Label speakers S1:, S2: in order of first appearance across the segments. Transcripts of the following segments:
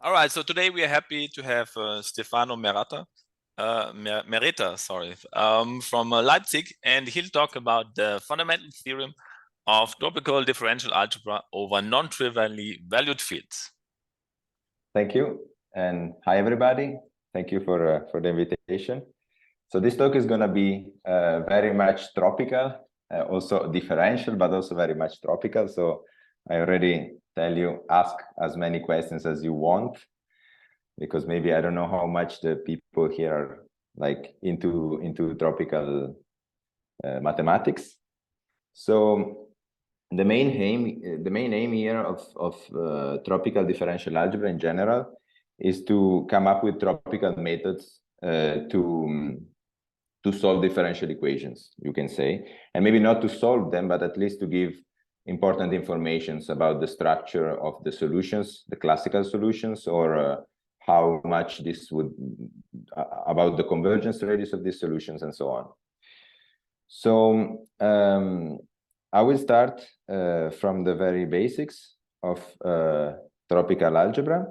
S1: All right, so today we are happy to have Stefano Mereta, from Leipzig, and he'll talk about the fundamental theorem of tropical differential algebra over non-trivially valued fields.
S2: Thank you, and hi everybody. Thank you for the invitation. So this talk is going to be very much tropical, also differential, but also very much tropical. So I already tell you, ask as many questions as you want, because maybe I don't know how much the people here are like into tropical mathematics. So the main aim here of tropical differential algebra in general is to come up with tropical methods to solve differential equations, you can say, and maybe not to solve them, but at least to give important informations about the structure of the solutions, the classical solutions, or how much this would, about the convergence radius of these solutions and so on. So I will start from the very basics of tropical algebra.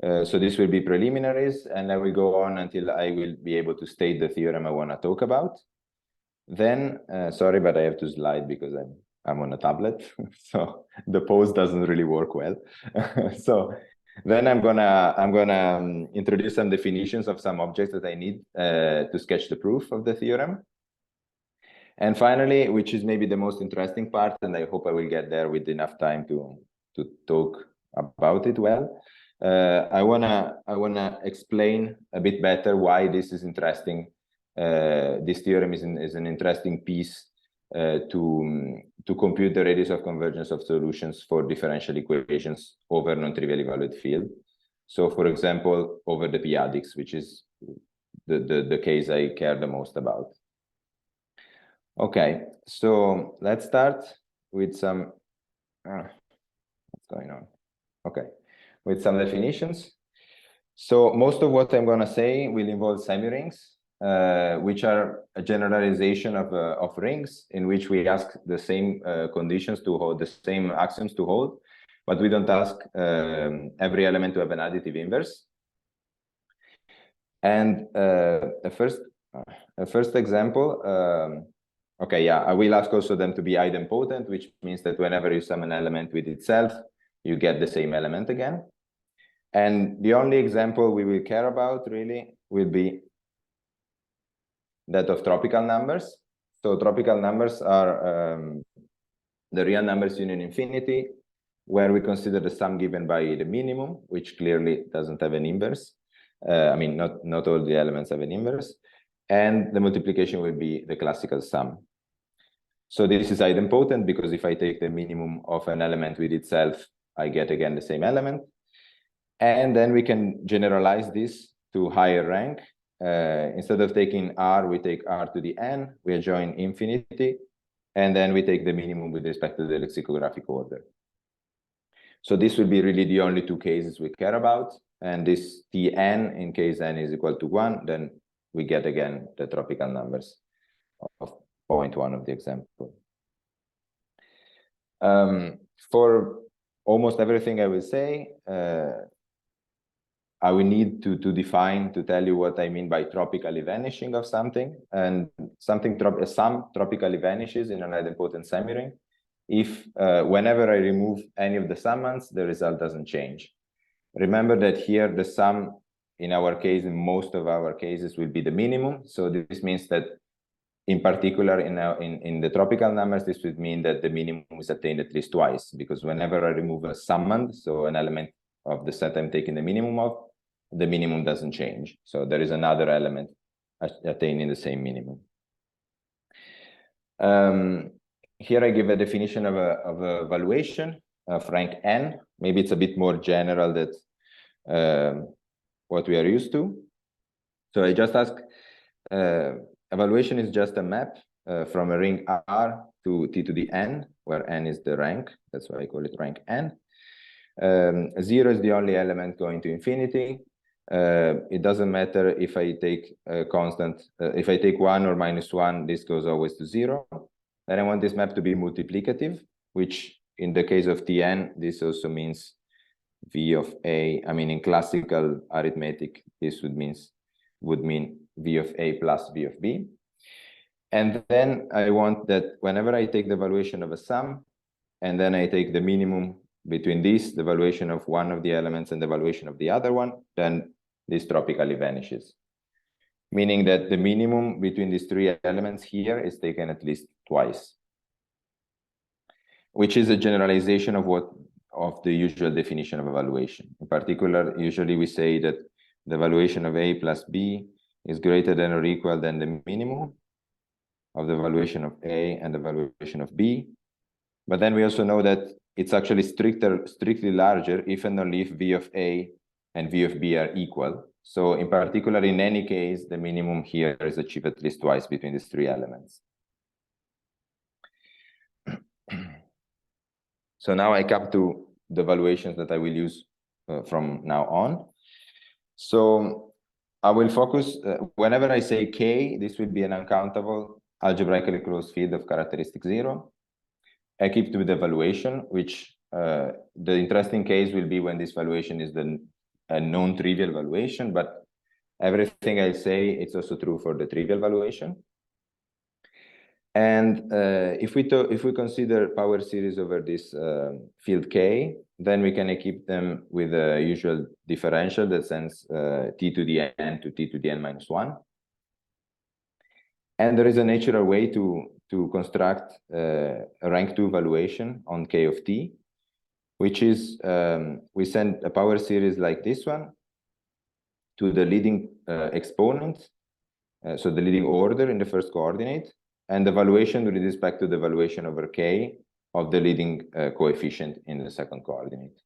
S2: So this will be preliminaries, and I will go on until I will be able to state the theorem I want to talk about. Then, sorry, but I have to slide because I'm on a tablet, so the pose doesn't really work well. So then I'm gonna introduce some definitions of some objects that I need to sketch the proof of the theorem. And finally, which is maybe the most interesting part, and I hope I will get there with enough time to talk about it well. I wanna explain a bit better why this is interesting. This theorem is an interesting piece to compute the radius of convergence of solutions for differential equations over non-trivially valued field. So, for example, over the p-adics, which is the case I care the most about. Okay, so let's start with some. What's going on? Okay. With some definitions. So most of what I'm going to say will involve semirings, which are a generalization of rings in which we ask the same conditions to hold, the same axioms to hold, but we don't ask every element to have an additive inverse. And a first example, okay, yeah, I will ask also them to be idempotent, which means that whenever you sum an element with itself, you get the same element again. And the only example we will care about really will be that of tropical numbers. So tropical numbers are the real numbers union infinity, where we consider the sum given by the minimum, which clearly doesn't have an inverse. I mean, not all the elements have an inverse. And the multiplication will be the classical sum. So this is idempotent because if I take the minimum of an element with itself, I get again the same element. And then we can generalize this to higher rank. Instead of taking r, we take r to the n, we adjoin infinity, and then we take the minimum with respect to the lexicographic order. So this will be really the only two cases we care about. And this Tn, in case n is equal to 1, then we get again the tropical numbers of point 1 of the example. For almost everything I will say, I will need to tell you what I mean by tropically vanishing of something. And a sum tropically vanishes in an idempotent semiring if whenever I remove any of the summands, the result doesn't change. Remember that here the sum, in our case, in most of our cases, will be the minimum. So this means that in particular, in the tropical numbers, this would mean that the minimum is attained at least twice, because whenever I remove a summand, so an element of the set I'm taking the minimum of, the minimum doesn't change. So there is another element attaining the same minimum. Here I give a definition of a valuation of rank n. Maybe it's a bit more general than what we are used to. So I just ask, evaluation is just a map from a ring R to T to the n, where n is the rank. That's why I call it rank n. 0 is the only element going to infinity. It doesn't matter if I take a constant, if I take 1 or -1, this goes always to 0. Then I want this map to be multiplicative, which in the case of Tn, this also means V of A. I mean, in classical arithmetic, this would mean V of A plus V of B. And then I want that whenever I take the valuation of a sum, and then I take the minimum between this, the valuation of one of the elements and the valuation of the other one, then this tropically vanishes. Meaning that the minimum between these three elements here is taken at least twice, which is a generalization of the usual definition of evaluation. In particular, usually we say that the valuation of A plus B is greater than or equal than the minimum of the valuation of A and the valuation of B. But then we also know that it's actually strictly larger if and only if V of A and V of B are equal. So in particular, in any case, the minimum here is achieved at least twice between these three elements. So now I come to the valuations that I will use from now on. So I will focus, whenever I say K, this will be an uncountable algebraically closed field of characteristic 0. I keep to the valuation, which the interesting case will be when this valuation is a non-trivial valuation, but everything I say, it's also true for the trivial valuation. And if we consider power series over this field K, then we can keep them with a usual differential that sends t to the n to t to the n minus 1. And there is a natural way to construct a rank 2 valuation on K of t, which is we send a power series like this one to the leading exponent, so the leading order in the first coordinate, and the valuation with respect to the valuation over K of the leading coefficient in the second coordinate.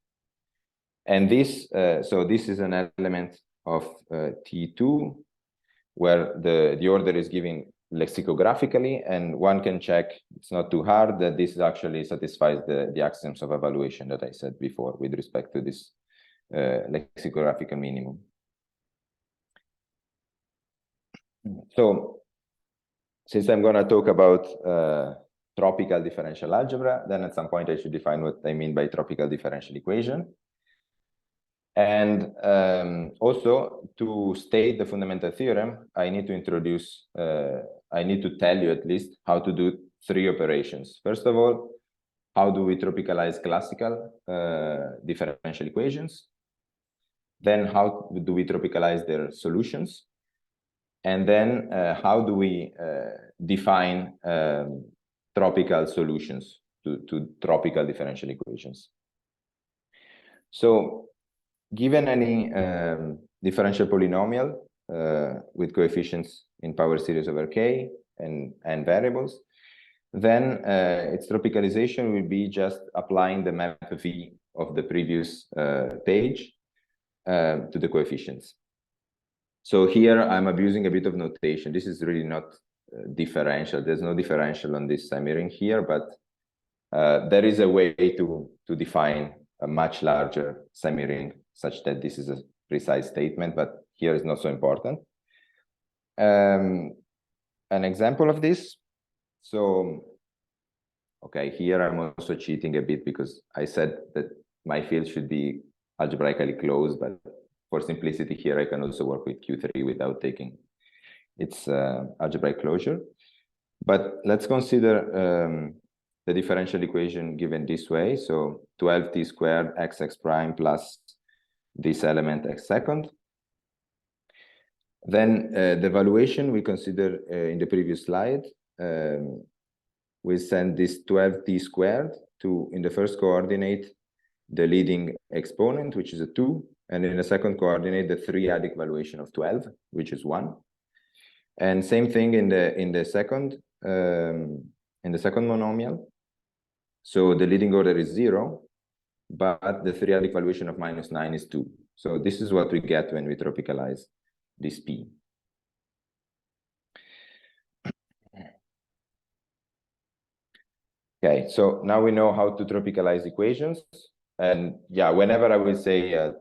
S2: And this, so this is an element of T2, where the order is given lexicographically, and one can check, it's not too hard, that this actually satisfies the axioms of evaluation that I said before with respect to this lexicographical minimum. So since I'm going to talk about tropical differential algebra, then at some point I should define what I mean by tropical differential equation. And also, to state the fundamental theorem, I need to introduce, I need to tell you at least how to do three operations. First of all, how do we tropicalize classical differential equations? Then how do we tropicalize their solutions? And then how do we define tropical solutions to tropical differential equations? So given any differential polynomial with coefficients in power series over K and variables, then its tropicalization will be just applying the map V of the previous page to the coefficients. So here I'm abusing a bit of notation. This is really not differential. There's no differential on this semiring here, but there is a way to define a much larger semiring such that this is a precise statement, but here is not so important. An example of this. So, okay, here I'm also cheating a bit because I said that my field should be algebraically closed, but for simplicity here, I can also work with Q3 without taking its algebraic closure. But let's consider the differential equation given this way. So 12t squared xx prime plus this element x second. Then the valuation we considered in the previous slide. We send this 12t squared to, in the first coordinate, the leading exponent, which is a 2, and in the second coordinate, the three-adic valuation of 12, which is 1. And same thing in the second monomial. So the leading order is 0, but the three-adic valuation of -9 is 2. So this is what we get when we tropicalize this P. Okay, so now we know how to tropicalize equations. And yeah, whenever I will say a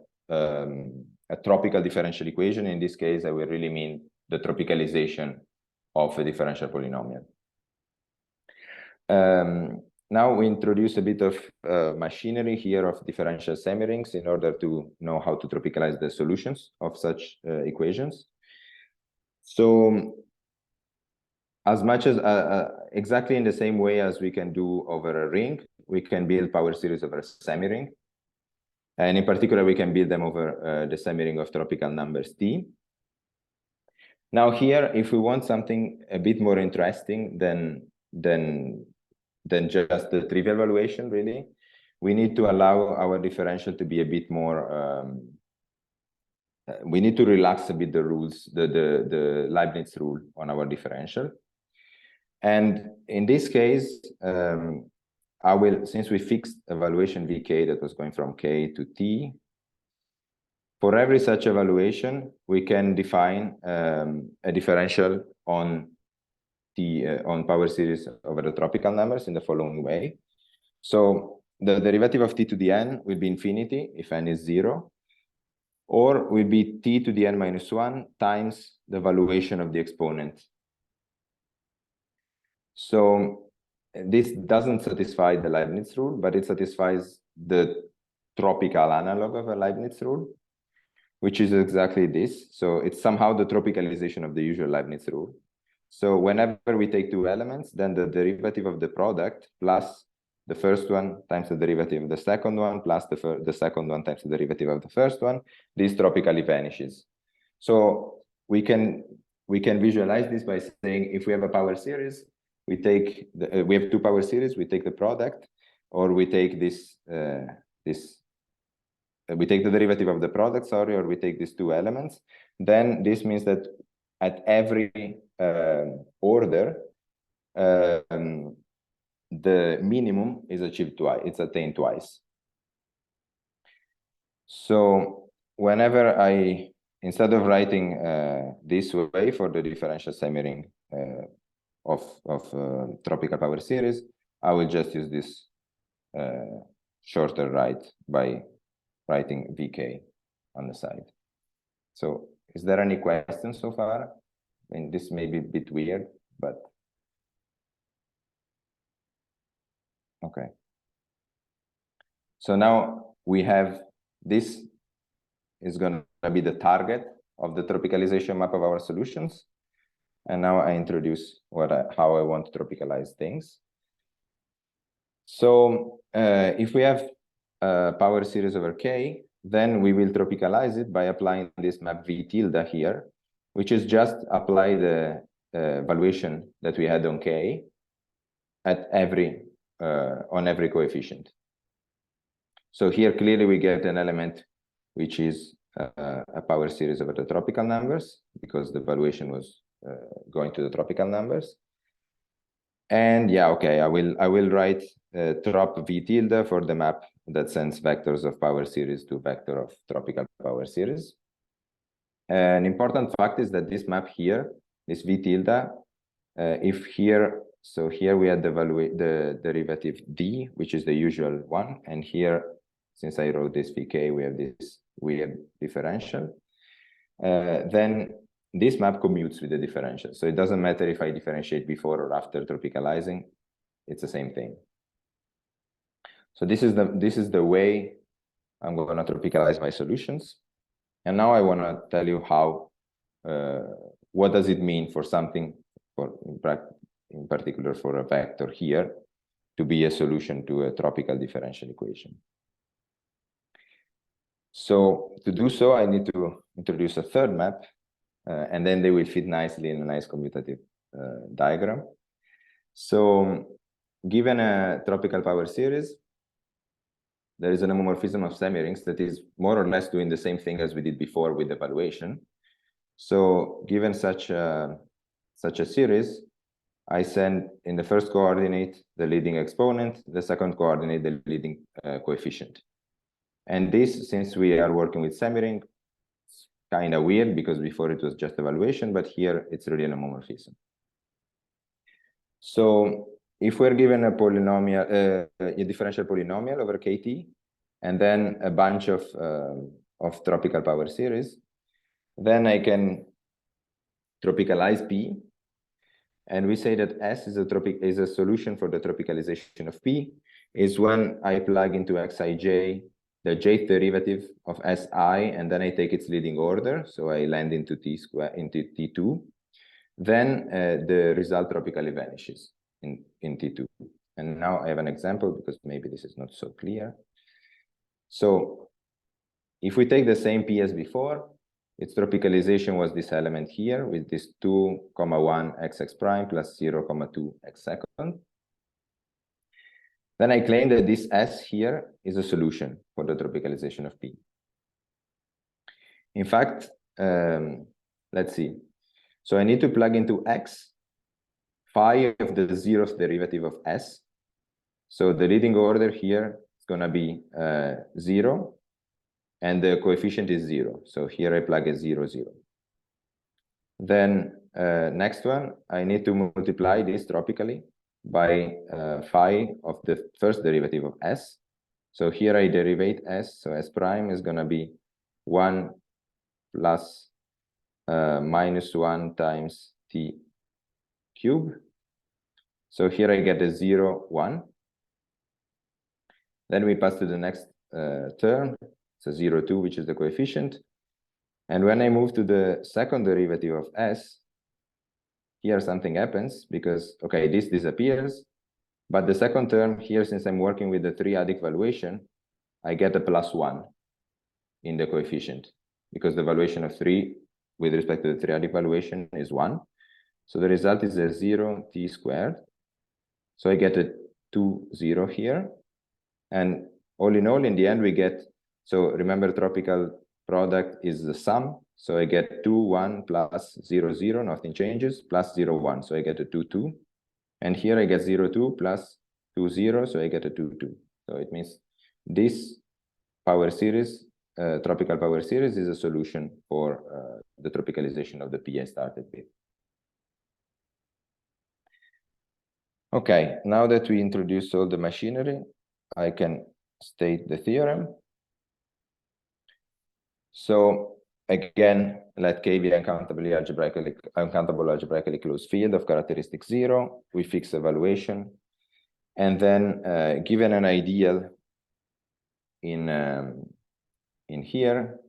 S2: tropical differential equation, in this case, I will really mean the tropicalization of a differential polynomial. now we introduce a bit of machinery here of differential semirings in order to know how to tropicalize the solutions of such equations. So as much as exactly in the same way as we can do over a ring, we can build power series over a semiring. And in particular, we can build them over the semiring of tropical numbers T. Now here, if we want something a bit more interesting than just the trivial valuation, really, we need to allow our differential to be a bit more, we need to relax a bit the rules, the Leibniz rule on our differential. And in this case, I will, since we fixed evaluation Vk that was going from K to T, for every such evaluation, we can define a differential on on power series over the tropical numbers in the following way. So the derivative of T to the n will be infinity if n is 0, or will be T to the n minus 1 times the valuation of the exponent. So this doesn't satisfy the Leibniz rule, but it satisfies the tropical analog of a Leibniz rule, which is exactly this. So it's somehow the tropicalization of the usual Leibniz rule. So whenever we take two elements, then the derivative of the product plus the first one times the derivative of the second one plus the second one times the derivative of the first one, this tropically vanishes. So we can visualize this by saying if we have a power series, we take we have two power series, we take the product, or we take this we take the derivative of the product, sorry, or we take these two elements. Then this means that at every order, the minimum is achieved twice, it's attained twice. So whenever instead of writing this way for the differential semiring of tropical power series, I will just use this shorter right by writing Vk on the side. So is there any questions so far? I mean, this may be a bit weird, but okay. So now we have, this is going to be the target of the tropicalization map of our solutions. And now I introduce how I want to tropicalize things. So if we have a power series over K, then we will tropicalize it by applying this map V tilde here, which is just apply the valuation that we had on K at on every coefficient. So here clearly we get an element which is a power series over the tropical numbers because the valuation was going to the tropical numbers. And yeah, okay, I will write trop V tilde for the map that sends vectors of power series to vector of tropical power series. An important fact is that this map here, this V tilde, if here, so here we had the derivative D, which is the usual one, and here, since I wrote this Vk, we have this weird differential. Then this map commutes with the differential. So it doesn't matter if I differentiate before or after tropicalizing, it's the same thing. So this is the way I'm going to tropicalize my solutions. And now I want to tell you how, what does it mean for something, in particular for a vector here, to be a solution to a tropical differential equation. So to do so, I need to introduce a third map, and then they will fit nicely in a nice commutative diagram. So given a tropical power series, there is an homomorphism of semirings that is more or less doing the same thing as we did before with evaluation. So given such a series, I send in the first coordinate the leading exponent, the second coordinate the leading coefficient. And this, since we are working with semiring, it's kind of weird because before it was just evaluation, but here it's really an homomorphism. So if we're given a polynomial, a differential polynomial over Kt, and then a bunch of tropical power series, then I can tropicalize P. and we say that S is a solution for the tropicalization of P, is when I plug into Xij the jth derivative of Si, and then I take its leading order, so I land into T2. Then the result tropically vanishes in T2. And now I have an example because maybe this is not so clear. So if we take the same P as before, its tropicalization was this element here with this 2,1 xx prime plus 0,2 x second. Then I claim that this S here is a solution for the tropicalization of P. In fact, let's see. So I need to plug into X phi of the zeroth derivative of S. So the leading order here is going to be 0, and the coefficient is 0. So here I plug a 0, 0. Then next one, I need to multiply this tropically by phi of the first derivative of S. So here I derivate S, so S prime is going to be 1 plus minus 1 times T cube. So here I get a 0, 1. Then we pass to the next term, so 0, 2, which is the coefficient. And when I move to the second derivative of S, here something happens because, okay, this disappears. But the second term here, since I'm working with the triadic valuation, I get a plus 1 in the coefficient because the valuation of 3 with respect to the triadic valuation is 1. So the result is a 0 t squared. So I get a 2, 0 here. And all in all, in the end, we get, so remember, tropical product is the sum. So I get 2, 1 plus 0, 0, nothing changes, plus 0, 1. So I get a 2, 2. And here I get 0, 2 plus 2, 0. So I get a 2, 2. So it means this power series, tropical power series, is a solution for the tropicalization of the P I started with. Okay, now that we introduced all the machinery, I can state the theorem. So again, let K be uncountable algebraically closed field of characteristic 0. We fix evaluation, and then given an ideal in here,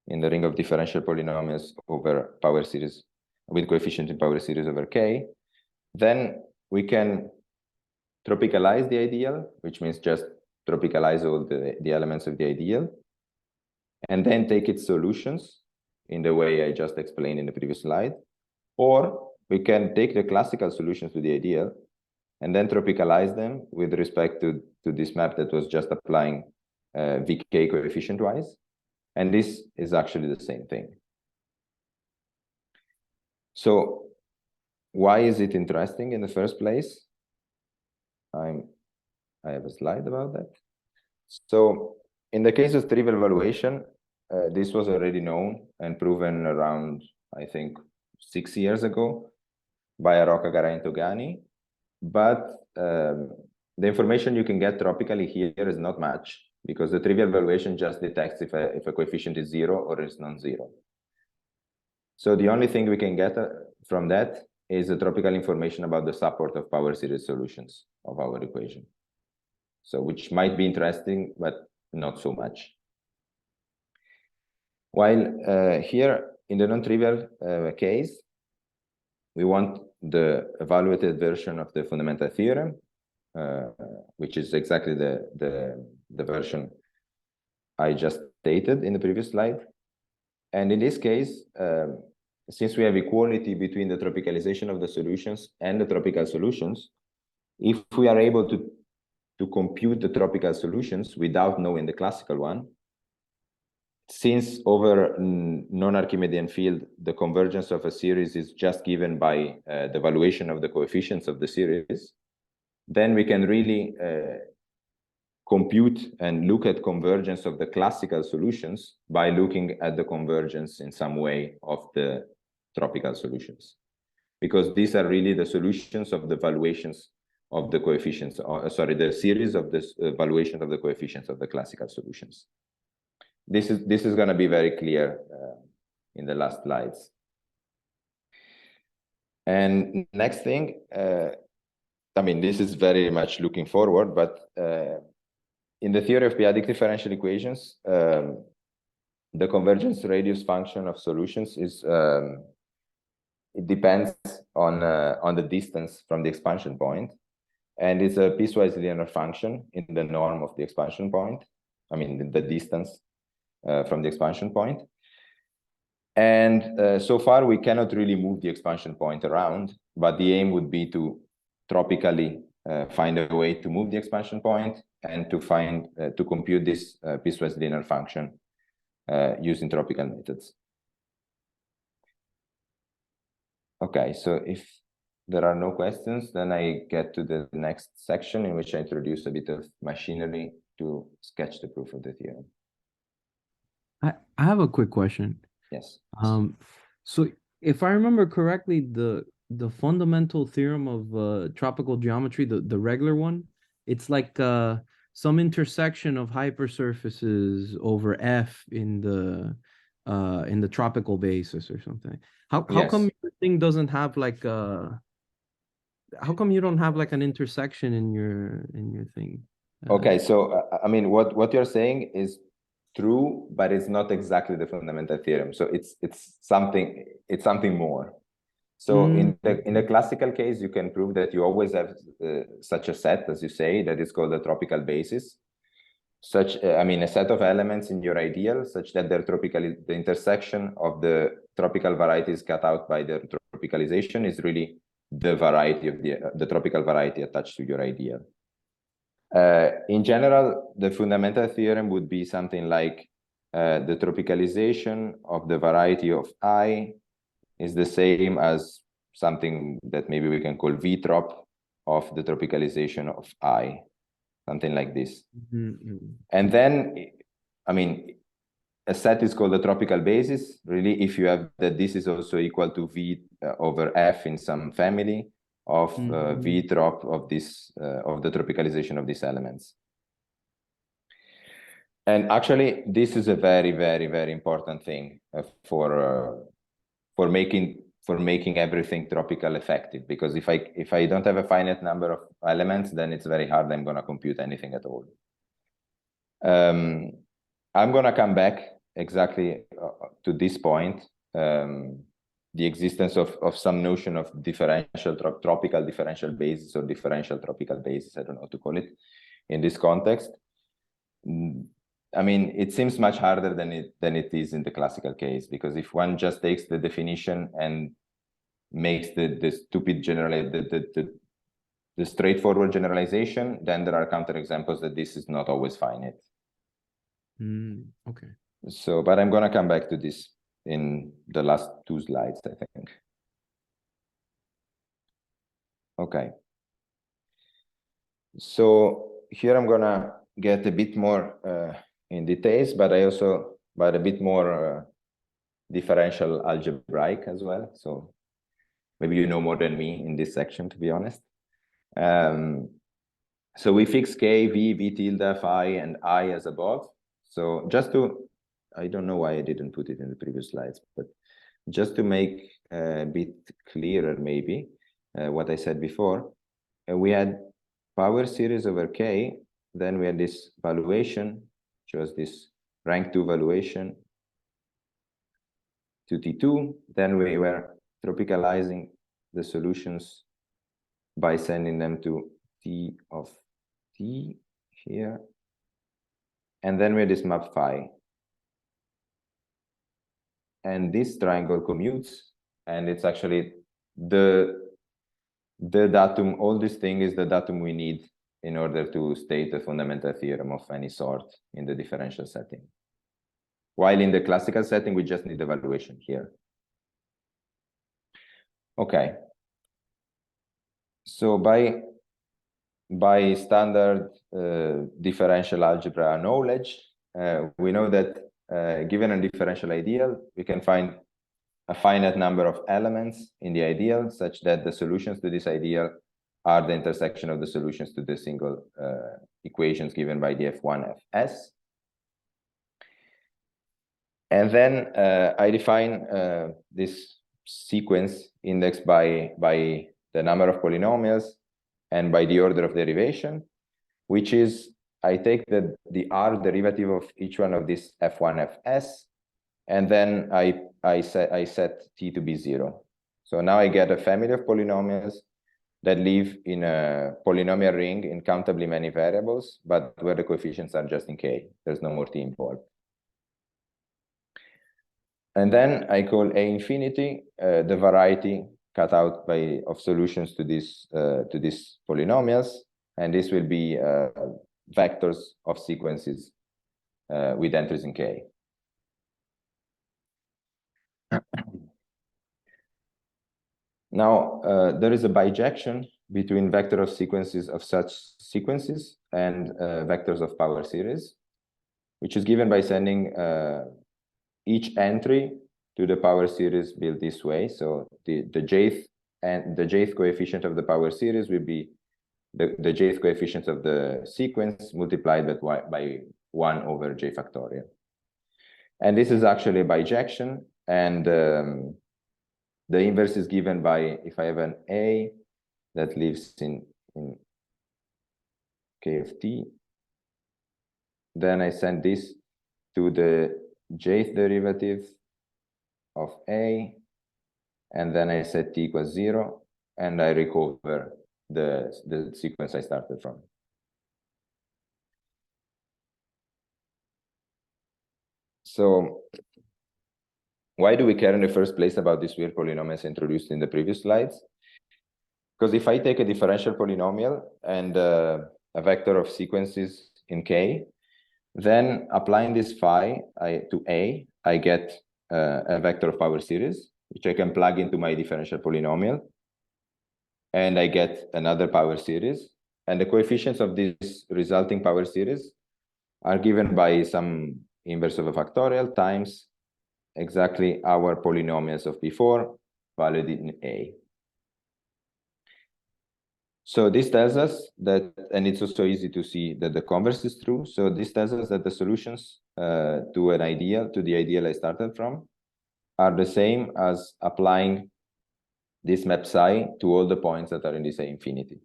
S2: in the ring of differential polynomials over power series with coefficient in power series over K, then we can tropicalize the ideal, which means just tropicalize all the elements of the ideal, and then take its solutions in the way I just explained in the previous slide. Or we can take the classical solutions to the ideal and then tropicalize them with respect to this map that was just applying VK coefficient-wise. And this is actually the same thing. So why is it interesting in the first place? I have a slide about that. So in the case of trivial evaluation, this was already known and proven around, I think, 6 years ago by Aroca, Garay, and Togani. But the information you can get tropically here is not much, because the trivial evaluation just detects if a coefficient is 0 or is non-zero. So the only thing we can get from that is the tropical information about the support of power series solutions of our equation. So which might be interesting, but not so much. While here in the non-trivial case, we want the evaluated version of the fundamental theorem, which is exactly the version I just stated in the previous slide. And in this case, since we have equality between the tropicalization of the solutions and the tropical solutions, if we are able to compute the tropical solutions without knowing the classical one, since over non-Archimedean field, the convergence of a series is just given by the valuation of the coefficients of the series, then we can really compute and look at convergence of the classical solutions by looking at the convergence in some way of the tropical solutions. Because these are really the solutions of the valuations of the coefficients, or, sorry, the series of this valuation of the coefficients of the classical solutions. This is going to be very clear in the last slides. And next thing, I mean, this is very much looking forward, but in the theory of p-adic differential equations, the convergence radius function of solutions is it depends on the distance from the expansion point, and it's a piecewise linear function in the norm of the expansion point. I mean, the distance from the expansion point. And so far, we cannot really move the expansion point around, but the aim would be to tropically find a way to move the expansion point and to find to compute this piecewise linear function using tropical methods. Okay, so if there are no questions, then I get to the next section in which I introduce a bit of machinery to sketch the proof of the theorem.
S3: I have a quick question.
S2: Yes.
S3: So if I remember correctly, the fundamental theorem of tropical geometry, the regular one, it's like some intersection of hypersurfaces over F in the tropical basis or something. How
S2: Yes.
S3: come your thing doesn't have like how come you don't have like an intersection in your thing?
S2: Okay, so I mean, what you're saying is true, but it's not exactly the fundamental theorem. So it's something more. So in the classical case, you can prove that you always have such a set, as you say, that is called a tropical basis. Such I mean, a set of elements in your ideal such that their the intersection of the tropical varieties cut out by their tropicalization is really the variety of the tropical variety attached to your ideal. In general, the fundamental theorem would be something like the tropicalization of the variety of I is the same as something that maybe we can call V-trop of the tropicalization of I, something like this. And then, I mean, a set is called a tropical basis, really, if you have that this is also equal to V over F in some family of V-trop of this of the tropicalization of these elements. And actually, this is a very, very, very important thing for making everything tropical effective, because if I don't have a finite number of elements, then it's very hard. I'm going to compute anything at all. I'm going to come back exactly to this point. The existence of some notion of differential tropical differential basis or differential tropical basis, I don't know how to call it in this context. I mean, it seems much harder than it is in the classical case, because if one just takes the definition and makes the stupid the straightforward generalization, then there are counterexamples that this is not always finite.
S3: Okay.
S2: So, but I'm going to come back to this in the last two slides, I think. Okay. So here I'm going to get a bit more in details, but a bit more differential algebraic as well. So maybe you know more than me in this section, to be honest. So we fix k, v, v tilde, phi, and I as above. So just to, I don't know why I didn't put it in the previous slides, but just to make a bit clearer, maybe, what I said before, we had power series over k, then we had this valuation, which was this rank 2 valuation to T2, then we were tropicalizing the solutions by sending them to T of T here, and then we had this map phi. And this triangle commutes, and it's actually the datum, all this thing is the datum we need in order to state a fundamental theorem of any sort in the differential setting. While in the classical setting, we just need the valuation here. Okay. So by standard differential algebra knowledge, we know that given a differential ideal, we can find a finite number of elements in the ideal such that the solutions to this ideal are the intersection of the solutions to the single equations given by the F1 Fs. And then I define this sequence indexed by the number of polynomials and by the order of derivation, which is, I take the R derivative of each one of these F1, Fs, and then I set T to be 0. So now I get a family of polynomials that live in a polynomial ring in countably many variables, but where the coefficients are just in K. There's no more T involved. And then I call A infinity the variety cut out of solutions to these polynomials, and this will be vectors of sequences with entries in K. Now, there is a bijection between vector of sequences of such sequences and vectors of power series, which is given by sending each entry to the power series built this way. So the jth coefficient of the power series will be the jth coefficient of the sequence multiplied by 1 over j factorial. And this is actually a bijection, and the inverse is given by, if I have an A that lives in K of T, then I send this to the jth derivative of A, and then I set T equals 0, and I recover the sequence I started from. So why do we care in the first place about these weird polynomials introduced in the previous slides? Because if I take a differential polynomial and a vector of sequences in K, then applying this phi to A, I get a vector of power series, which I can plug into my differential polynomial, and I get another power series. And the coefficients of this resulting power series are given by some inverse of a factorial times exactly our polynomials of before, valued in A. So this tells us that, and it's also easy to see that the converse is true. So this tells us that the solutions to the ideal I started from, are the same as applying this map psi to all the points that are in this A infinity.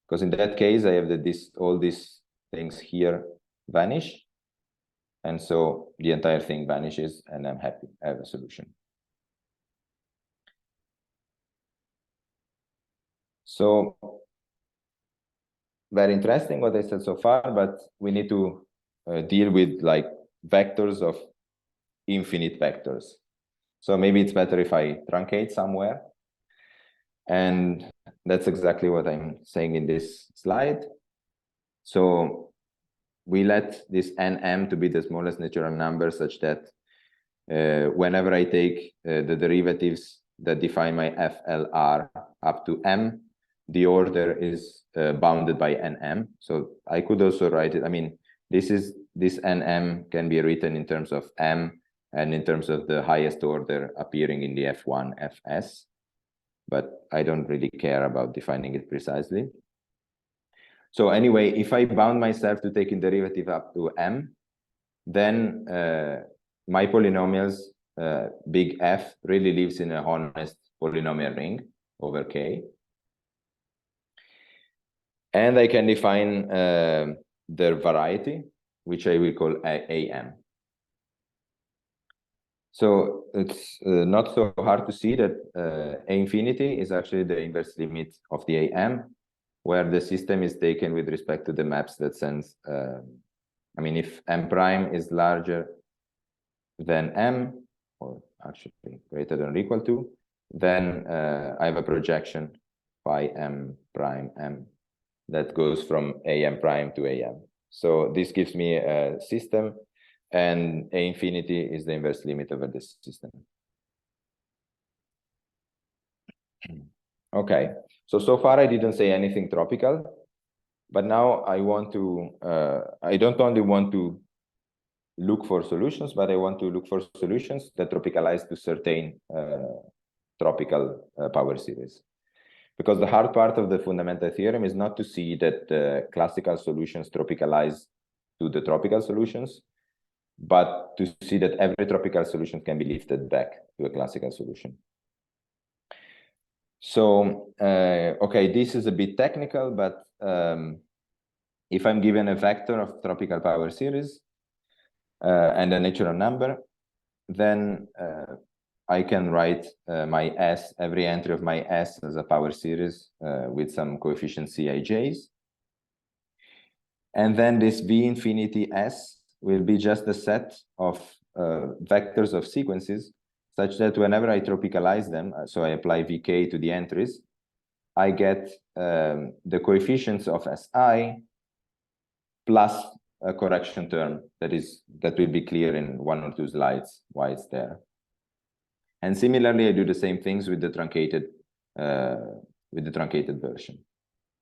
S2: Because in that case, I have all these things here vanish. And so the entire thing vanishes, and I'm happy, I have a solution. So very interesting what I said so far, but we need to deal with like vectors of infinite vectors. So maybe it's better if I truncate somewhere. And that's exactly what I'm saying in this slide. So we let this nm to be the smallest natural number, such that whenever I take the derivatives that define my FLR up to m, the order is bounded by nm. So I could also write it. I mean, this nm can be written in terms of m and in terms of the highest order appearing in the F1, Fs. But I don't really care about defining it precisely. So anyway, if I bound myself to taking derivative up to m, then my polynomials, big F, really lives in a honest polynomial ring over K. And I can define their variety, which I will call AM. So it's not so hard to see that A infinity is actually the inverse limit of the AM, where the system is taken with respect to the maps that sends, I mean, if M prime is larger than M, or actually greater than or equal to, then I have a projection phi M prime M that goes from AM prime to AM. So this gives me a system, and A infinity is the inverse limit over this system. Okay, so far I didn't say anything tropical, but now I want to, I don't only want to look for solutions, but I want to look for solutions that tropicalize to certain tropical power series. Because the hard part of the fundamental theorem is not to see that the classical solutions tropicalize to the tropical solutions, but to see that every tropical solution can be lifted back to a classical solution. So, okay, this is a bit technical, but if I'm given a vector of tropical power series and a natural number, then I can write my S, every entry of my S as a power series with some coefficientCij's. And then this V infinity S will be just a set of vectors of sequences such that whenever I tropicalize them, so I apply Vk to the entries, I get the coefficients of Si plus a correction term that will be clear in 1 or 2 slides why it's there. And similarly, I do the same things with the truncated version.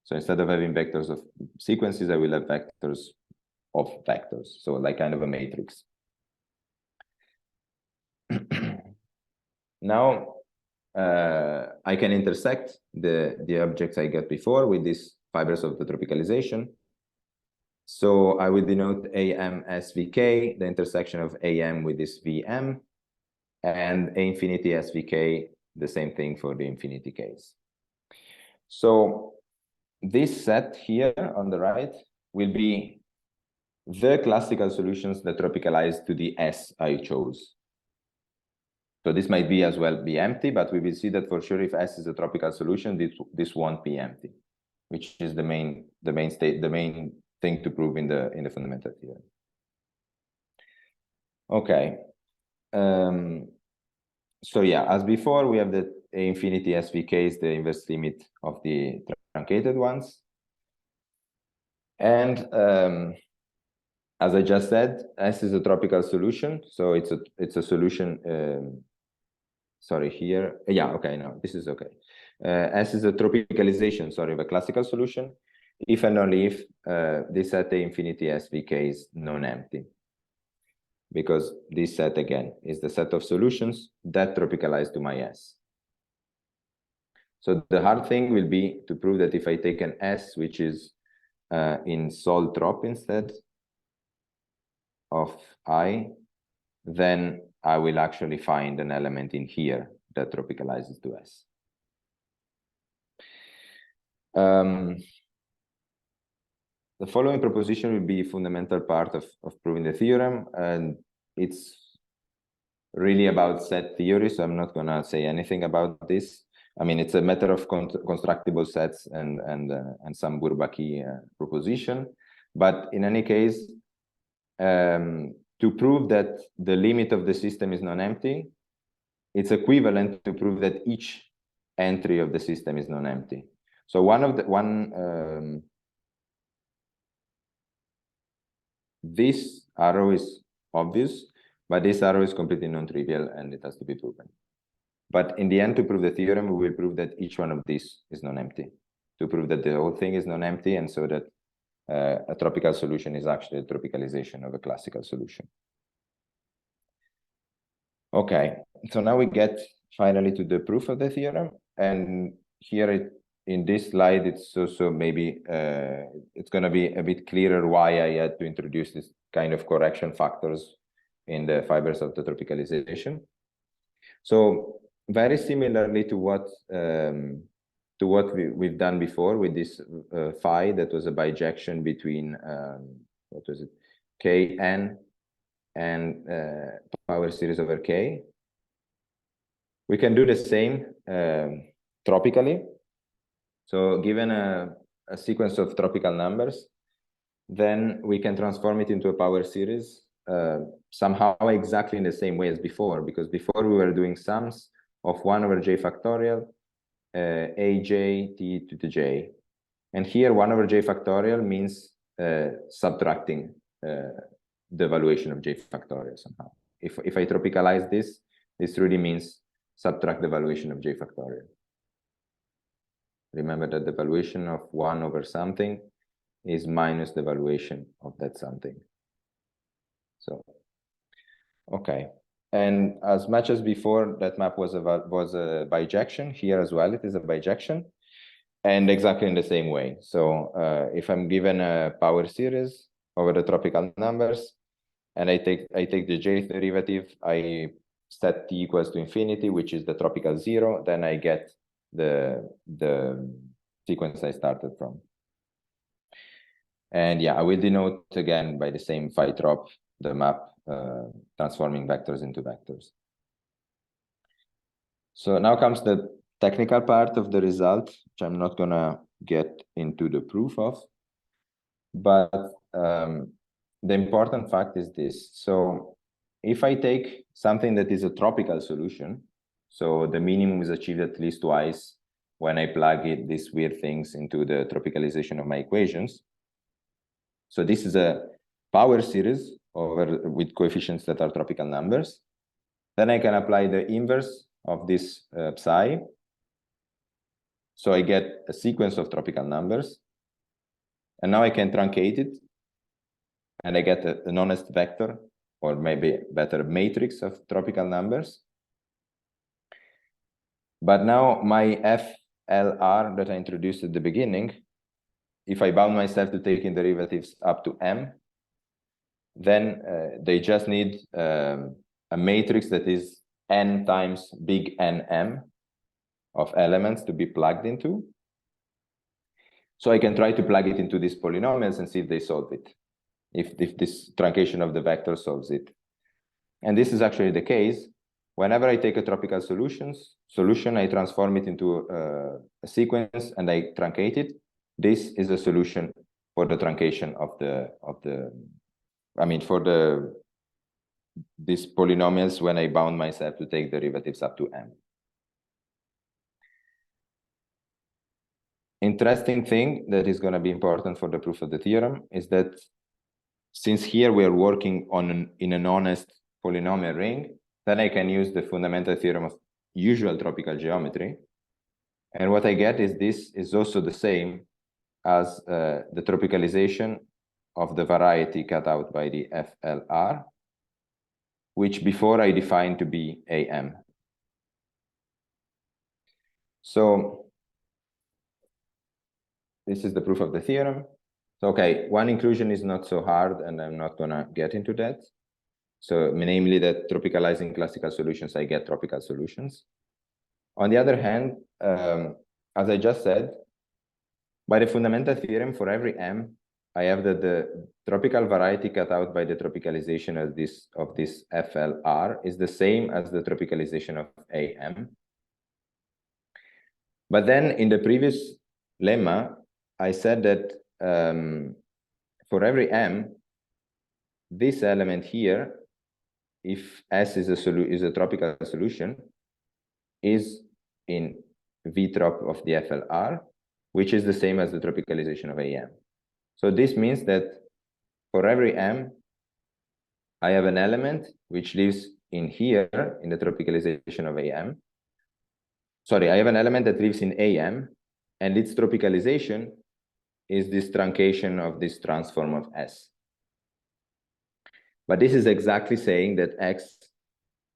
S2: So instead of having vectors of sequences, I will have vectors of vectors. So like kind of a matrix. Now I can intersect the objects I got before with these fibers of the tropicalization. So I will denote AM as Vk, the intersection of AM with this Vm, and A infinity as Vk, the same thing for the infinity case. So this set here on the right will be the classical solutions that tropicalize to the S I chose. So this might be as well be empty, but we will see that for sure if S is a tropical solution, this won't be empty, which is the main thing to prove in the fundamental theorem. Okay. So yeah, as before, we have the A infinity SVK is the inverse limit of the truncated ones. And as I just said, S is a tropical solution. So it's a solution, sorry, here. Yeah, okay, no, this is okay. S is a tropicalization, sorry, of a classical solution. If and only if this set A infinity SVK is non-empty. Because this set, again, is the set of solutions that tropicalize to my S. So the hard thing will be to prove that if I take an S, which is in sol trop instead of I, then I will actually find an element in here that tropicalizes to S. The following proposition will be a fundamental part of proving the theorem, and it's really about set theory, so I'm not going to say anything about this. I mean, it's a matter of constructible sets and some Bourbaki proposition. But in any case, to prove that the limit of the system is non-empty, it's equivalent to prove that each entry of the system is non-empty. So this arrow is obvious, but this arrow is completely non-trivial and it has to be proven. But in the end, to prove the theorem, we will prove that each one of these is non-empty, to prove that the whole thing is non-empty, and so that a tropical solution is actually a tropicalization of a classical solution. Okay, so now we get finally to the proof of the theorem, and here in this slide, it's also maybe it's going to be a bit clearer why I had to introduce this kind of correction factors in the fibers of the tropicalization. So very similarly to what we've done before with this phi that was a bijection between what was it, Kn and power series over K. We can do the same tropically. So given a sequence of tropical numbers, then we can transform it into a power series somehow exactly in the same way as before, because before we were doing sums of 1 over j factorial, aj t to the j. And here 1 over j factorial means subtracting the valuation of j factorial somehow. If I tropicalize this really means subtract the valuation of j factorial. Remember that the valuation of 1 over something is minus the valuation of that something. So, okay. And as much as before, that map was a bijection. Here as well, it is a bijection, and exactly in the same way. So if I'm given a power series over the tropical numbers, and I take the jth derivative, I set t equals to infinity, which is the tropical zero, then I get the sequence I started from. And yeah, I will denote again by the same phi trop the map transforming vectors into vectors. So now comes the technical part of the result, which I'm not gonna get into the proof of, but the important fact is this. So if I take something that is a tropical solution, so the minimum is achieved at least twice when I plug these weird things into the tropicalization of my equations. So this is a power series with coefficients that are tropical numbers. Then I can apply the inverse of this psi. So I get a sequence of tropical numbers. And now I can truncate it. And I get an honest vector, or maybe better matrix of tropical numbers. But now my FLR that I introduced at the beginning, if I bound myself to taking derivatives up to m, then they just need a matrix that is n times big Nm of elements to be plugged into. So I can try to plug it into these polynomials and see if they solve it, if this truncation of the vector solves it. And this is actually the case. Whenever I take a tropical solution, I transform it into a sequence and I truncate it. This is a solution for the truncation of these polynomials when I bound myself to take derivatives up to m. Interesting thing that is going to be important for the proof of the theorem is that since here we are working on in an honest polynomial ring, then I can use the fundamental theorem of usual tropical geometry. And what I get is this is also the same as the tropicalization of the variety cut out by the FLR, which before I defined to be AM. So this is the proof of the theorem. So, okay, one inclusion is not so hard, and I'm not gonna get into that. So namely that tropicalizing classical solutions, I get tropical solutions. On the other hand, as I just said, by the fundamental theorem for every m, I have that the tropical variety cut out by the tropicalization of this FLR is the same as the tropicalization of AM. But then in the previous lemma, I said that for every m, this element here, if S is a tropical solution, is in V trop of the FLR, which is the same as the tropicalization of AM. So this means that for every m, I have an element which lives in here in the tropicalization of AM. Sorry, I have an element that lives in AM, and its tropicalization is this truncation of this transform of S. But this is exactly saying that X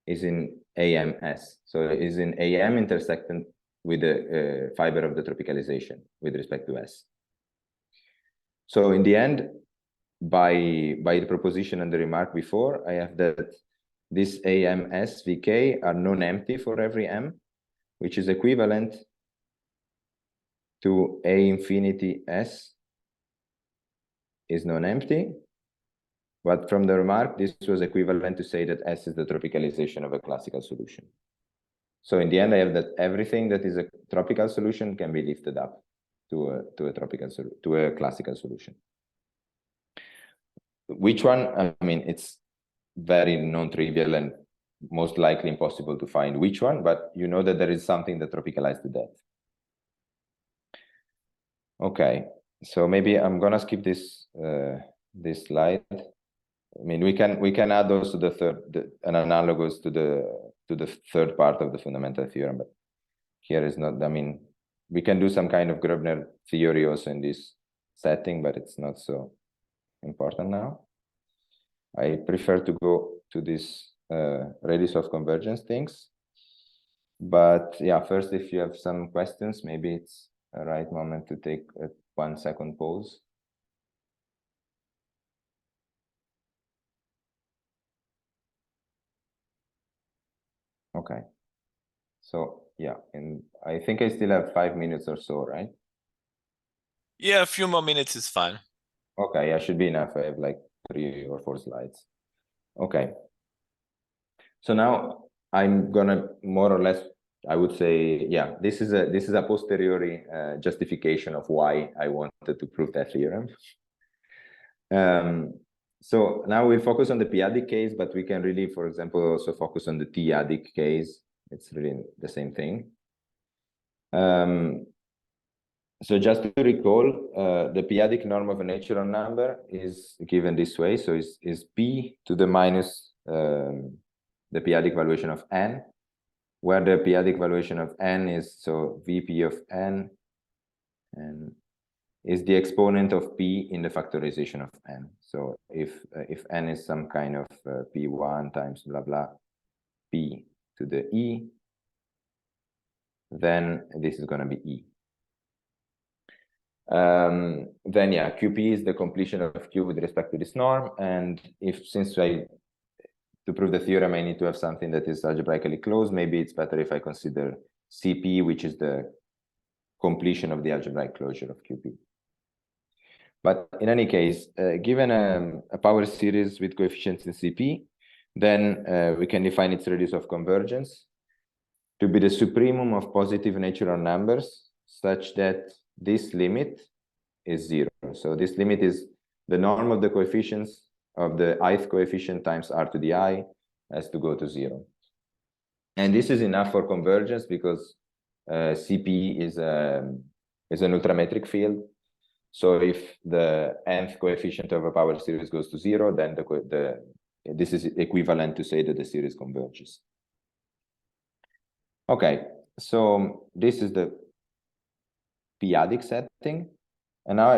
S2: is in AMS. So it is in AM intersecting with the fiber of the tropicalization with respect to S. So in the end, by the proposition and the remark before, I have that this AMS VK are non-empty for every M, which is equivalent to A infinity S is non-empty. But from the remark, this was equivalent to say that S is the tropicalization of a classical solution. So in the end, I have that everything that is a tropical solution can be lifted up to a classical solution. Which one? I mean, it's very non-trivial and most likely impossible to find which one, but you know that there is something that tropicalized to that. Okay, so maybe I'm gonna skip this this slide. I mean, we can add also an analogous to the third part of the fundamental theorem, but here is not. I mean, we can do some kind of Grobner theory also in this setting, but it's not so important now. I prefer to go to this radius of convergence things. But yeah, first, if you have some questions, maybe it's a right moment to take a 1 second pause. Okay. So yeah, and I think I still have 5 minutes or so, right?
S1: Yeah, a few more minutes is fine.
S2: Okay, yeah, should be enough. I have like 3 or 4 slides. Okay. So now I'm gonna more or less, I would say, yeah, this is a posteriori justification of why I wanted to prove that theorem. So now we'll focus on the p-adic case, but we can really, for example, also focus on the t-adic case. It's really the same thing. So just to recall, the p-adic norm of a natural number is given this way. So is p to the minus the p-adic valuation of n, where the p-adic valuation of n is, so vp of n, and is the exponent of p in the factorization of n. So if n is some kind of p1 times blah blah p to the e, then this is going to be e. Then yeah, qp is the completion of q with respect to this norm, and since to prove the theorem I need to have something that is algebraically closed, maybe it's better if I consider cp, which is the completion of the algebraic closure of qp. But in any case, given a power series with coefficients in Cp, then we can define its radius of convergence to be the supremum of positive natural numbers, such that this limit is 0. So this limit is the norm of the coefficients of the ith coefficient times r to the I has to go to 0. And this is enough for convergence because Cp is an ultrametric field. So if the nth coefficient of a power series goes to 0, then this is equivalent to say that the series converges. Okay, so this is the p-adic setting. And now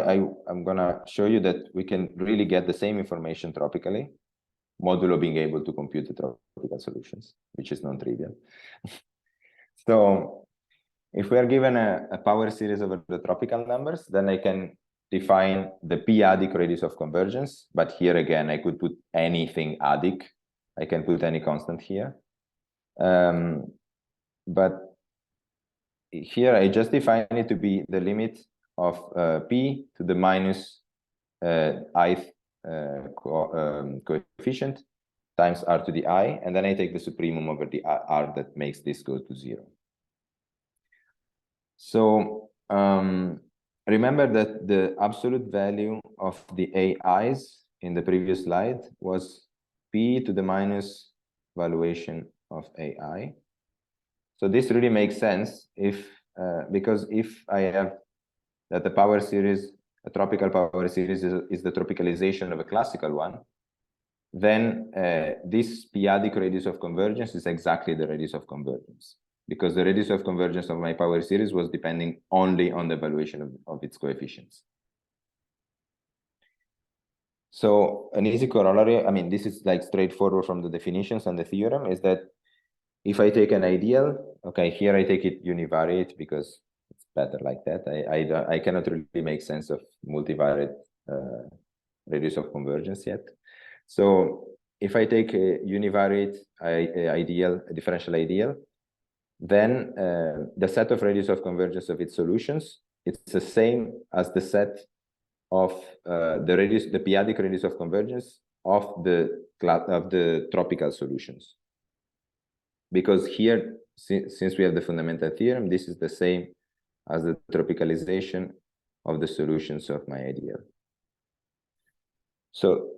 S2: I'm going to show you that we can really get the same information tropically, modulo being able to compute the tropical solutions, which is non-trivial. So if we are given a power series over the tropical numbers, then I can define the p-adic radius of convergence. But here again, I could put anything adic. I can put any constant here. But here I just define it to be the limit of p to the minus ith coefficient times r to the I, and then I take the supremum over the r that makes this go to 0. So remember that the absolute value of the AIs in the previous slide was p to the minus valuation of AI. So this really makes sense because if I have that the power series, a tropical power series is the tropicalization of a classical one, then this p-adic radius of convergence is exactly the radius of convergence, because the radius of convergence of my power series was depending only on the valuation of its coefficients. So an easy corollary, I mean, this is like straightforward from the definitions and the theorem, is that if I take an ideal, okay, here I take it univariate because it's better like that. I cannot really make sense of multivariate radius of convergence yet. So if I take a univariate ideal, a differential ideal, then the set of radius of convergence of its solutions, it's the same as the set of the p-adic radius of convergence of the tropical solutions. Because here, since we have the fundamental theorem, this is the same as the tropicalization of the solutions of my ideal. So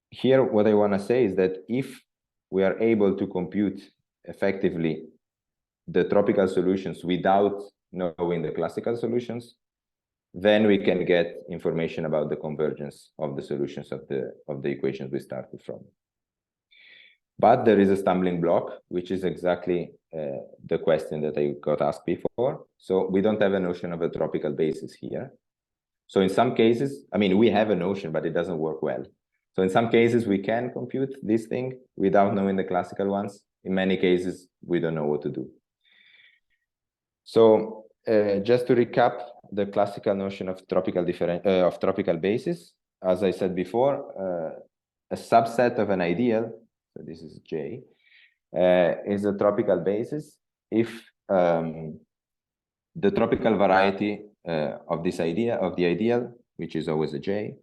S2: here, what I want to say is that if we are able to compute effectively the tropical solutions without knowing the classical solutions, then we can get information about the convergence of the solutions of the equations we started from. But there is a stumbling block, which is exactly the question that I got asked before. So we don't have a notion of a tropical basis here. So in some cases, I mean, we have a notion, but it doesn't work well. So in some cases, we can compute this thing without knowing the classical ones. In many cases, we don't know what to do. So just to recap the classical notion of tropical basis, as I said before, a subset of an ideal, so this is J, is a tropical basis if the tropical variety of this idea, of the ideal, which is always a J,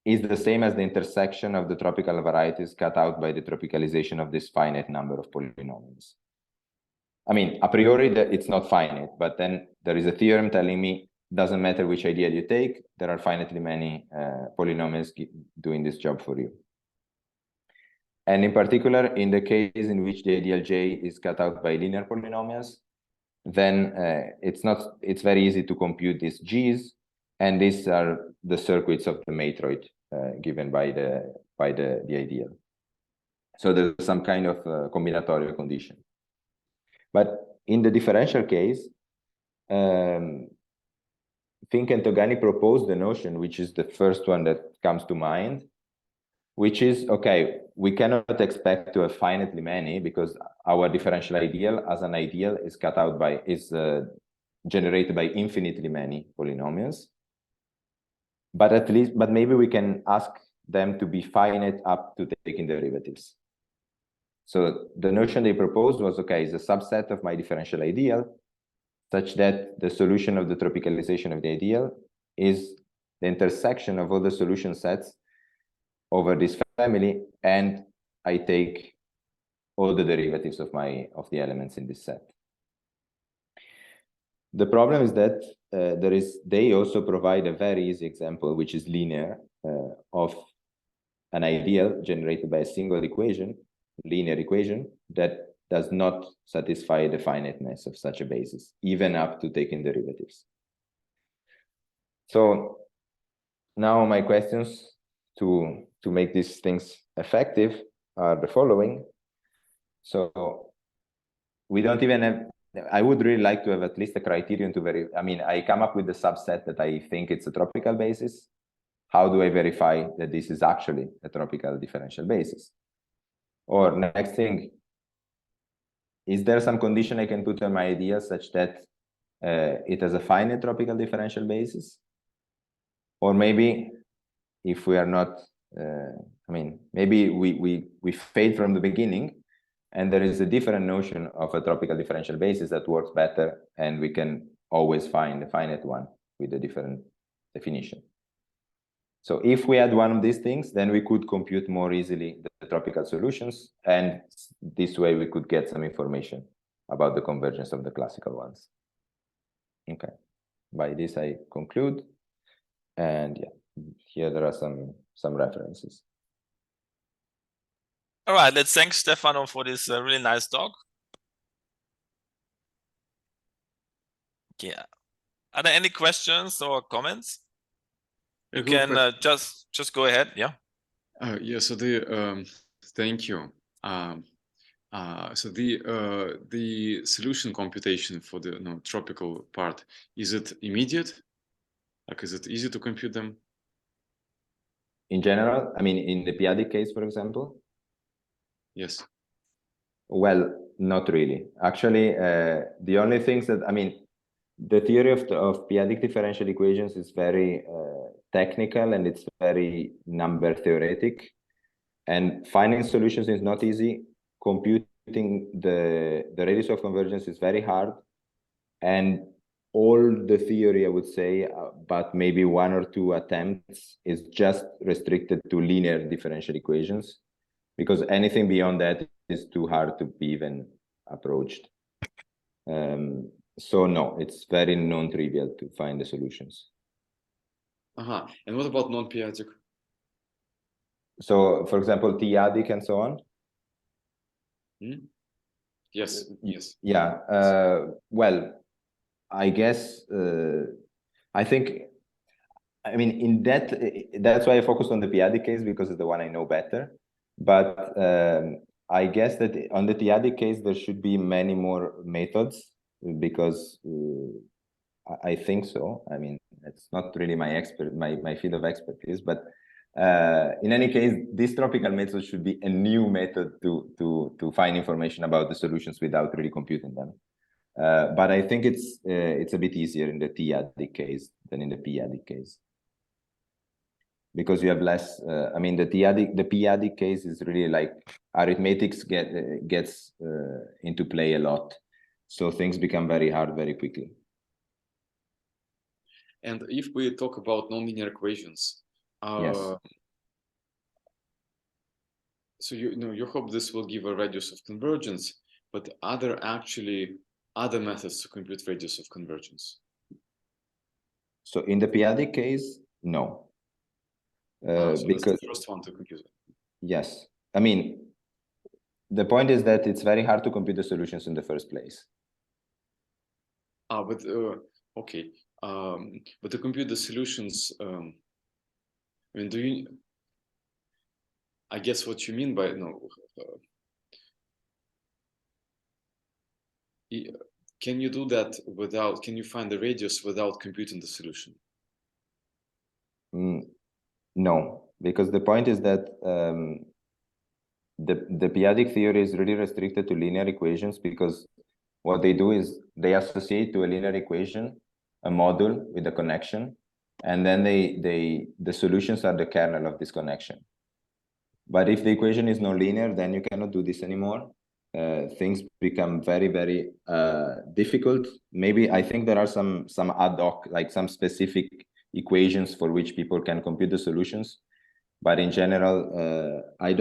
S2: is the same as the intersection of the tropical varieties cut out by the tropicalization of this finite number of polynomials. I mean, a priori, it's not finite, but then there is a theorem telling me doesn't matter which ideal you take, there are finitely many polynomials doing this job for you. And in particular, in the case in which the ideal J is cut out by linear polynomials, then it's very easy to compute these G's, and these are the circuits of the matroid given by the ideal. So there's some kind of combinatorial condition. But in the differential case, Fink and Togani proposed the notion, which is the first one that comes to mind, which is, okay, we cannot expect to have finitely many because our differential ideal as an ideal is cut out by, is generated by infinitely many polynomials. But at least, but maybe we can ask them to be finite up to taking derivatives. So the notion they proposed was, okay, is a subset of my differential ideal such that the solution of the tropicalization of the ideal is the intersection of all the solution sets over this family, and I take all the derivatives of the elements in this set. The problem is that they also provide a very easy example, which is linear, of an ideal generated by a single equation, linear equation, that does not satisfy the finiteness of such a basis, even up to taking derivatives. So now my questions to make these things effective are the following. So we don't even have, I would really like to have at least a criterion to verify. I mean, I come up with the subset that I think it's a tropical basis. How do I verify that this is actually a tropical differential basis? Or next thing, is there some condition I can put on my idea such that it has a finite tropical differential basis? Or maybe if we are not, I mean, maybe we failed from the beginning, and there is a different notion of a tropical differential basis that works better, and we can always find a finite one with a different definition. So if we had one of these things, then we could compute more easily the tropical solutions, and this way we could get some information about the convergence of the classical ones. Okay, by this I conclude, and yeah, here there are some references.
S1: All right, let's thank Stefano for this really nice talk. Yeah, are there any questions or comments? You can just go ahead. Yeah.
S4: Yeah. So thank you. So the solution computation for the tropical part, is it immediate? Like, is it easy to compute them?
S2: In general, I mean, in the p-adic case, for example.
S4: Yes.
S2: Well, not really. Actually, the only things that, I mean, the theory of p-adic differential equations is very technical, and it's very number theoretic, and finding solutions is not easy. Computing the radius of convergence is very hard, and all the theory, I would say, but maybe one or two attempts is just restricted to linear differential equations, because anything beyond that is too hard to be even approached. So no, it's very non-trivial to find the solutions.
S4: And what about non-p-adic?
S2: So, for example, t-adic and so on.
S4: Yes. Yes.
S2: Yeah. Well, I guess I think, I mean, in that's why I focused on the p-adic case, because it's the one I know better. But I guess that on the t-adic case there should be many more methods, because I think so. I mean, it's not really my field of expertise, but in any case, this tropical method should be a new method to find information about the solutions without really computing them. But I think it's a bit easier in the t-adic case than in the p-adic case, because you have less. I mean, the p-adic case is really like arithmetics gets into play a lot, So things become very hard very quickly.
S4: And if we talk about nonlinear equations,
S2: Yes.
S4: So you hope this will give a radius of convergence, but are there actually other methods to compute radius of convergence?
S2: So in the p-adic case, no.
S4: So
S2: Because
S4: that's the first one to compute it.
S2: Yes, I mean, the point is that it's very hard to compute the solutions in the first place.
S4: But okay. But to compute the solutions, I mean, I guess what you mean by can you do that without? Can you find the radius without computing the solution?
S2: No, because the point is that the p-adic theory is really restricted to linear equations, because what they do is they associate to a linear equation a module with a connection, and then the solutions are the kernel of this connection. But if the equation is nonlinear, then you cannot do this anymore. Things become very, very difficult. Maybe I think there are some ad hoc, like some specific equations for which people can compute the solutions. But in general, I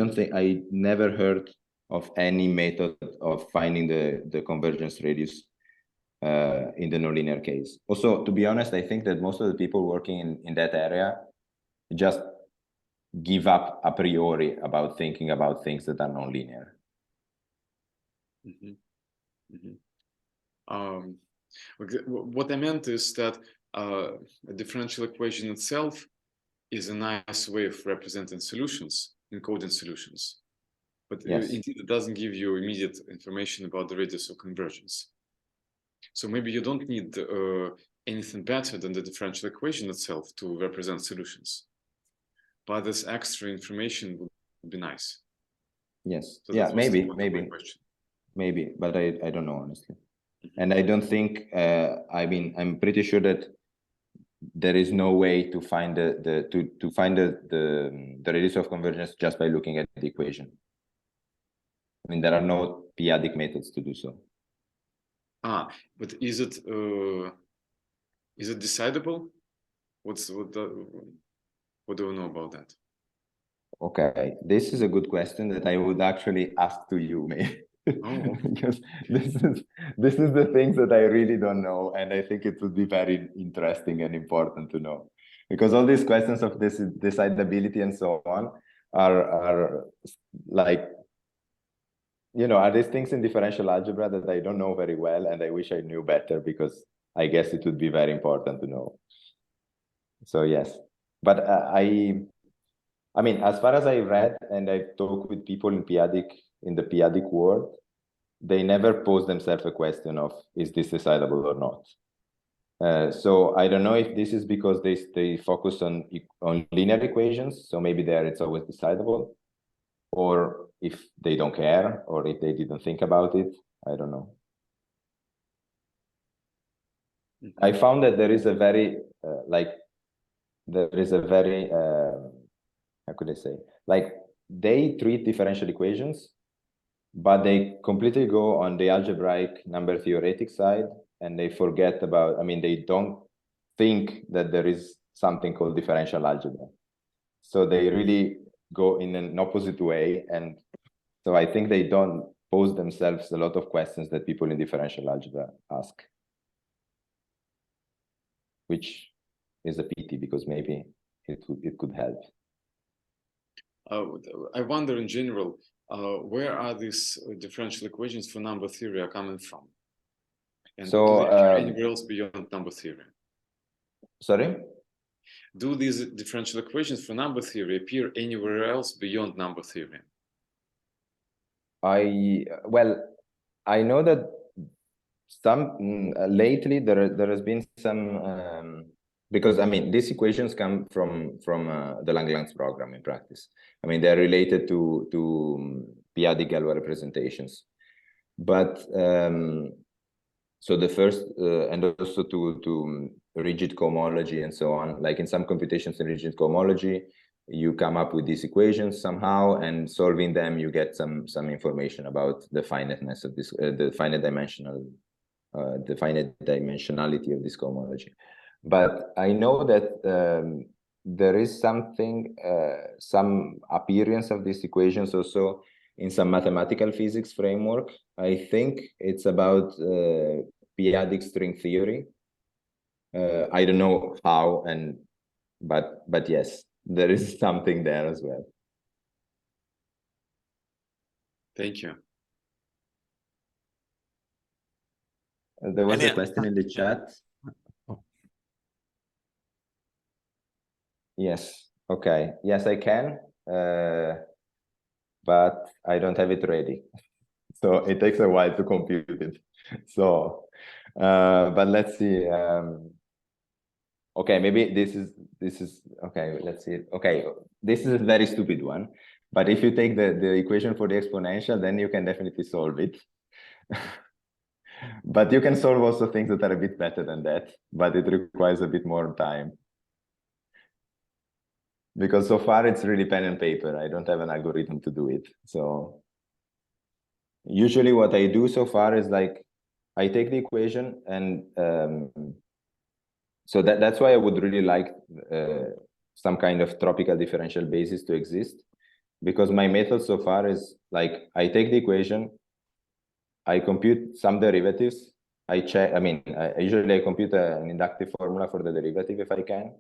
S2: never heard of any method of finding the convergence radius in the nonlinear case. Also, to be honest, I think that most of the people working in that area just give up a priori about thinking about things that are nonlinear.
S4: What I meant is that a differential equation itself is a nice way of representing solutions, encoding solutions. But
S2: yes,
S4: indeed, it doesn't give you immediate information about the radius of convergence. So maybe you don't need anything better than the differential equation itself to represent solutions. But this extra information would be nice.
S2: Yes.
S4: So
S2: yeah, maybe, but I don't know, honestly. And I don't think, I mean, I'm pretty sure that there is no way to find the radius of convergence just by looking at the equation. I mean, there are no p-adic methods to do so.
S4: But is it decidable? What do we know about that?
S2: Okay, this is a good question that I would actually ask to you, maybe. Because this is the things that I really don't know, and I think it would be very interesting and important to know, because all these questions of this decidability and so on are like, you know, are these things in differential algebra that I don't know very well, and I wish I knew better, because I guess it would be very important to know. So yes, but I mean, as far as I read and I talk with people in the p-adic world, they never pose themselves a question of, is this decidable or not? So I don't know if this is because they focus on linear equations, so maybe there it's always decidable, or if they don't care, or if they didn't think about it. I don't know. I found that there is a very how could I say, like, they treat differential equations, but they completely go on the algebraic number theoretic side, and they forget about, I mean, they don't think that there is something called differential algebra. So they really go in an opposite way. And so I think they don't pose themselves a lot of questions that people in differential algebra ask, which is a pity, because maybe it could help.
S4: I wonder in general, where are these differential equations for number theory are coming from? And
S2: so,
S4: do they appear anywhere else beyond number theory?
S2: Sorry?
S4: Do these differential equations for number theory appear anywhere else beyond number theory?
S2: Well, I know that some lately there has been some because, I mean, these equations come from the Lagrange program in practice. I mean, they're related to p-adic Galois representations, but so the first and also to rigid cohomology and so on. Like in some computations in rigid cohomology, you come up with these equations somehow, and solving them, you get some information about the finiteness of this, the finite dimensional the finite dimensionality of this cohomology. But I know that there is something, some appearance of these equations also in some mathematical physics framework. I think it's about p-adic string theory. I don't know how, but yes, there is something there as well.
S4: Thank you.
S2: There was a question in the chat. Yes. Okay. Yes, I can, but I don't have it ready. So it takes a while to compute it. So, but let's see. Okay, maybe this is okay. Let's see. Okay, this is a very stupid one. But if you take the equation for the exponential, then you can definitely solve it. But you can solve also things that are a bit better than that, but it requires a bit more time. Because so far it's really pen and paper. I don't have an algorithm to do it. So usually what I do so far is like, I take the equation and so that's why I would really like some kind of tropical differential basis to exist. Because my method so far is like, I take the equation, I compute some derivatives, I check, usually I compute an inductive formula for the derivative if I can.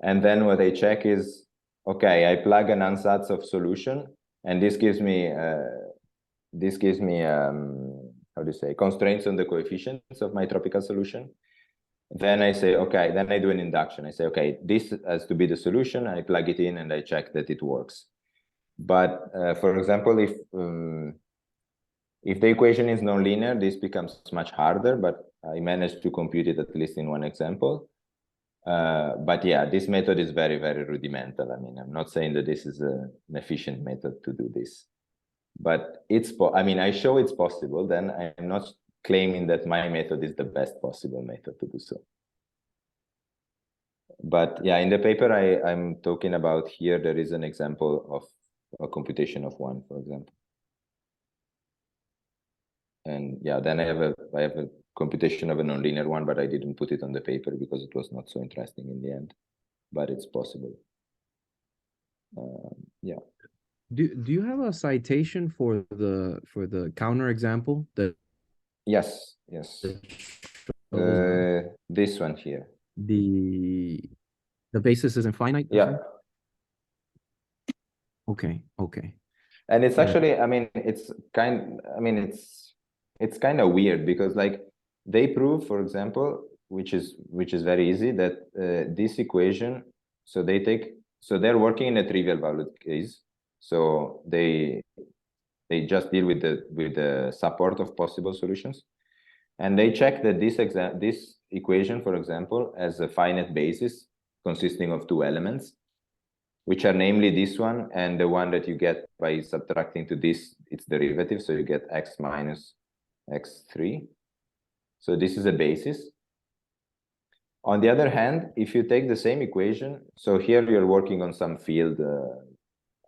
S2: And then what I check is, okay, I plug an ansatz of solution, and this gives me how do you say, constraints on the coefficients of my tropical solution. Then I say, okay, then I do an induction. I say, okay, this has to be the solution. I plug it in and I check that it works. But for example, if the equation is nonlinear, this becomes much harder, but I managed to compute it at least in one example. But yeah, this method is very, very rudimental. I mean, I'm not saying that this is an efficient method to do this, but I show it's possible. Then I'm not claiming that my method is the best possible method to do so. But yeah, in the paper I'm talking about here, there is an example of a computation of one, for example. And yeah, then I have a computation of a nonlinear one, but I didn't put it on the paper because it was not so interesting in the end. But it's possible. Yeah.
S3: Do you have a citation for the counterexample that?
S2: Yes. This one here.
S3: The basis is infinite.
S2: Yeah.
S3: Okay.
S2: And it's actually, it's kind of weird because like they prove, for example, which is very easy, that this equation, so they're working in a trivial valued case. So they just deal with the support of possible solutions. And they check that this equation, for example, has a finite basis consisting of two elements, which are namely this one and the one that you get by subtracting to this its derivative. So you get x minus x3. So this is a basis. On the other hand, if you take the same equation, so here you're working on some field,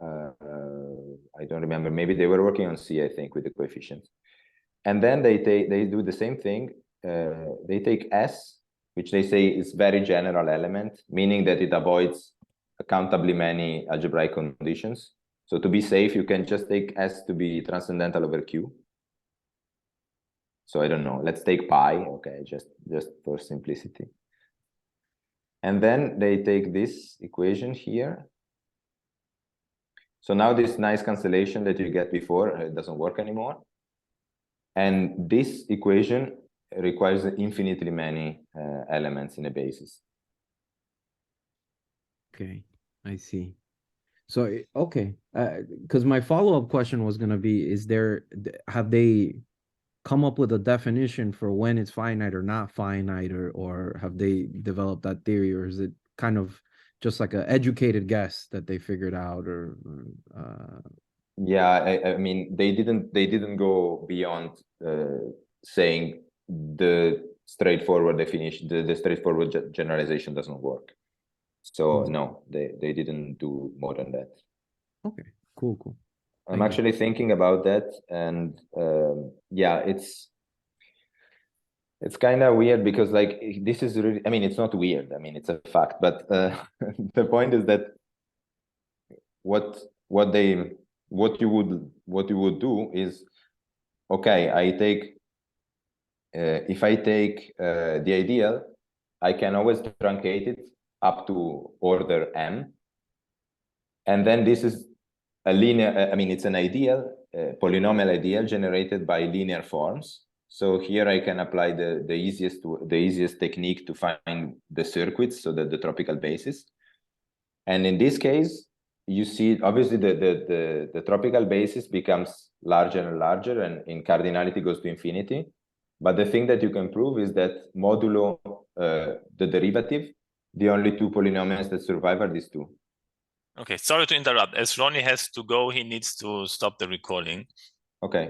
S2: I don't remember, maybe they were working on C, I think, with the coefficients. And then they do the same thing. They take S, which they say is very general element, meaning that it avoids accountably many algebraic conditions. So to be safe, you can just take S to be transcendental over Q. So I don't know, let's take pi, okay, just for simplicity. And then they take this equation here. So now this nice cancellation that you get before, it doesn't work anymore. And this equation requires infinitely many elements in a basis.
S3: Okay, I see. So, okay, because my follow-up question was going to be, have they come up with a definition for when it's finite or not finite, or have they developed that theory, or is it kind of just like an educated guess that they figured out, or
S2: yeah, I mean, they didn't go beyond saying the straightforward definition, the straightforward generalization doesn't work. So no, they didn't do more than that.
S3: Okay, cool.
S2: I'm actually thinking about that, and yeah, It's kind of weird because like this is really, I mean, it's not weird. I mean, it's a fact, but the point is that what you would do is, okay, if I take the ideal, I can always truncate it up to order m, and then this is a linear. I mean, it's an ideal, polynomial ideal generated by linear forms. So here I can apply the easiest technique to find the circuits, so the tropical basis. And in this case, you see obviously the tropical basis becomes larger and larger, and in cardinality goes to infinity. But the thing that you can prove is that modulo the derivative, the only two polynomials that survive are these two.
S1: Okay, sorry to interrupt. As Ronnie has to go, he needs to stop the recording.
S2: Okay.